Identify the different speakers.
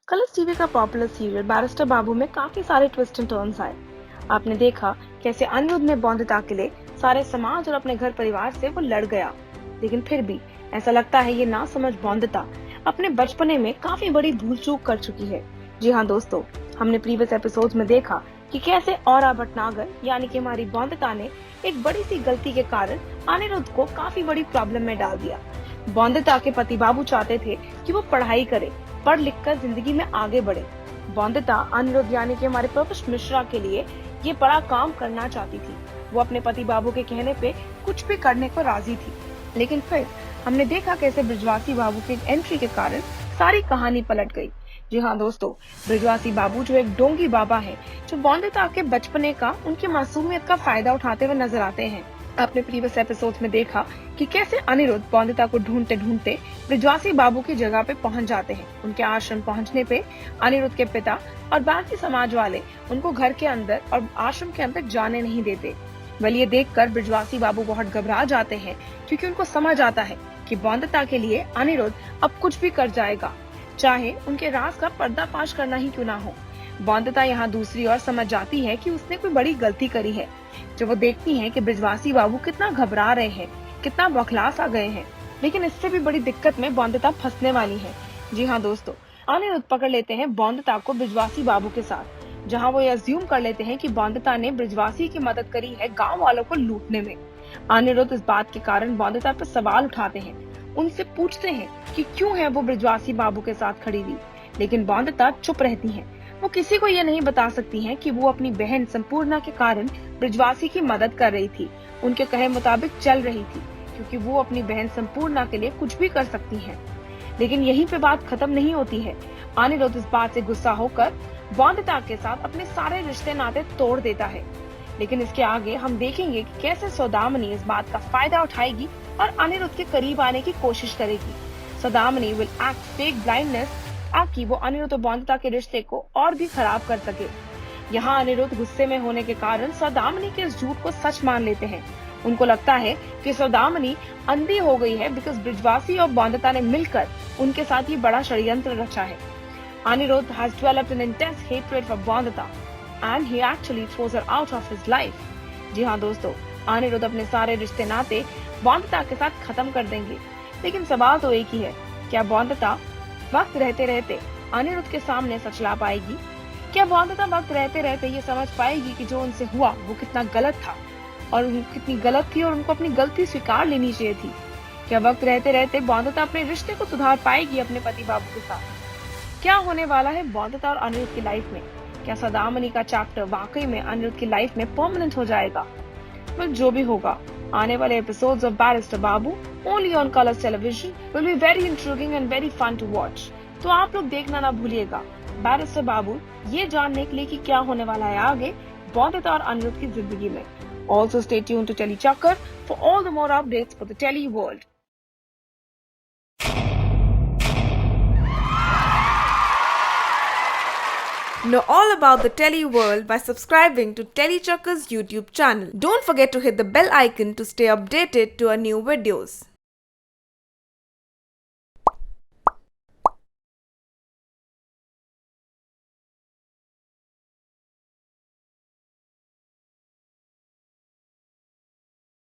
Speaker 1: Colors TV का popular serial barrister बाबू में काफी सारे ट्विस्ट एंड टर्न्स आए। आपने देखा कैसे अनिरुद्ध ने बौंधता के लिए सारे समाज और अपने घर परिवार से वो लड़ गया, लेकिन फिर भी ऐसा लगता है ये ना समझ बौंधता अपने बचपने में काफी बड़ी भूल चूक कर चुकी है। जी हाँ दोस्तों, हमने प्रीवियस एपिसोड्स में देखा कि कैसे औरा भटनागर यानी कि हमारी बौंधता ने एक बड़ी सी गलती के कारण अनिरुद्ध को काफी बड़ी प्रॉब्लम में डाल दिया। बौंधता के पति बाबू चाहते थे कि वो पढ़ाई करे, पढ़ लिख कर जिंदगी में आगे बढ़े। बौंधता अनिरुद्ध यानी कि हमारे प्रोफेसर मिश्रा के लिए ये बड़ा काम करना चाहती थी। वो अपने पति बाबू के कहने पे कुछ भी करने को राजी थी, लेकिन फिर हमने देखा कैसे ब्रिजवासी बाबू के एंट्री के कारण सारी कहानी पलट गई। जी हाँ दोस्तों, ब्रिजवासी बाबू जो एक डोंगी बाबा है, जो बौंधता के बचपने का, उनकी मासूमियत का फायदा उठाते हुए नजर आते हैं। आपने प्रीवियस एपिसोड्स में देखा कि कैसे अनिरुद्ध बौंधता को ढूंढते ढूंढते ब्रिजवासी बाबू की जगह पे पहुंच जाते हैं। उनके आश्रम पहुंचने पे अनिरुद्ध के पिता और बाकी समाज वाले उनको घर के अंदर और आश्रम के अंदर जाने नहीं देते। बल ये देखकर ब्रिजवासी बाबू बहुत घबरा जाते हैं, क्योंकि उनको समझ आता है कि बौंधता के लिए अनिरुद्ध अब कुछ भी कर जाएगा, चाहे उनके राज का पर्दाफाश करना ही क्यों ना हो। बौंधता यहाँ दूसरी ओर समझ जाती है कि उसने कोई बड़ी गलती करी है। जब वो देखती है कि ब्रिजवासी बाबू कितना घबरा रहे हैं, कितना बौखला सा गए हैं, लेकिन इससे भी बड़ी दिक्कत में बौंधता फंसने वाली है। जी हाँ दोस्तों, अनिरुद्ध पकड़ लेते हैं बौंधता को ब्रिजवासी बाबू के साथ, जहाँ वो अज्यूम कर लेते हैं कि बौंधता ने ब्रिजवासी की मदद करी है गाँव वालों को लूटने में। अनिरुद्ध इस बात के कारण बौंधता पर सवाल उठाते हैं, उनसे पूछते हैं कि क्यों है वो ब्रिजवासी बाबू के साथ खड़ी हुई, लेकिन बौंधता चुप रहती है। वो किसी को ये नहीं बता सकती हैं कि वो अपनी बहन संपूर्णा के कारण ब्रिजवासी की मदद कर रही थी, उनके कहे मुताबिक चल रही थी, क्योंकि वो अपनी बहन संपूर्णा के लिए कुछ भी कर सकती हैं। लेकिन यहीं पे बात खत्म नहीं होती है। अनिरुद्ध इस बात से गुस्सा होकर बौंधता के साथ अपने सारे रिश्ते नाते तोड़ देता है। लेकिन इसके आगे हम देखेंगे कि कैसे सौदामिनी इस बात का फायदा उठाएगी और अनिरुद्ध के करीब आने की कोशिश करेगी। Saudamini will act fake blindness ताकि वो अनिरुद्ध और बौंधता के रिश्ते को और भी खराब कर सके। यहाँ अनिरुद्ध गुस्से में होने के कारण सौदामिनी के इस झूठ को सच मान लेते हैं। उनको लगता है कि सौदामिनी अंधी हो गई है बिकॉज ब्रिजवासी और बौंधता ने मिलकर उनके साथ ये बड़ा षड्यंत्र रचा है। Anirudh has developed an intense hatred for बौंधता and he actually throws her out of his life। जी हाँ दोस्तों, अनिरुद्ध अपने सारे रिश्ते नाते बौंधता के साथ खत्म कर देंगे। लेकिन सवाल तो एक ही है, क्या बौंधता वक्त रहते रहते अनिरुद्ध के सामने सच ला पाएगी? क्या बौंधता वक्त रहते रहते ये समझ पाएगी कि जो उनसे हुआ वो कितना गलत था और कितनी गलत थी और उनको अपनी गलती स्वीकार लेनी चाहिए थी? क्या वक्त रहते रहते बौंधता अपने रिश्ते को सुधार पाएगी अपने पति बाबू के साथ? क्या होने वाला है बौंधता और अनिरुद्ध की लाइफ में? क्या सौदामिनी का चैप्टर वाकई में अनिरुद्ध की लाइफ में परमानेंट हो जाएगा? जो भी होगा, आने वाले episodes of Barrister Babu only on Colors television will be very intriguing and very fun to watch. तो आप लोग देखना ना भूलिएगा बैरिस्टर बाबू, ये जानने के लिए कि क्या होने वाला है आगे बौंधता और अनिरुद्ध की जिंदगी में। Also stay tuned to Telly Chakkar for all the more updates for the Telly world.
Speaker 2: Know all about the Telly world by subscribing to Telly Chakkar's YouTube channel. Don't forget to hit the bell icon to stay updated to our new videos.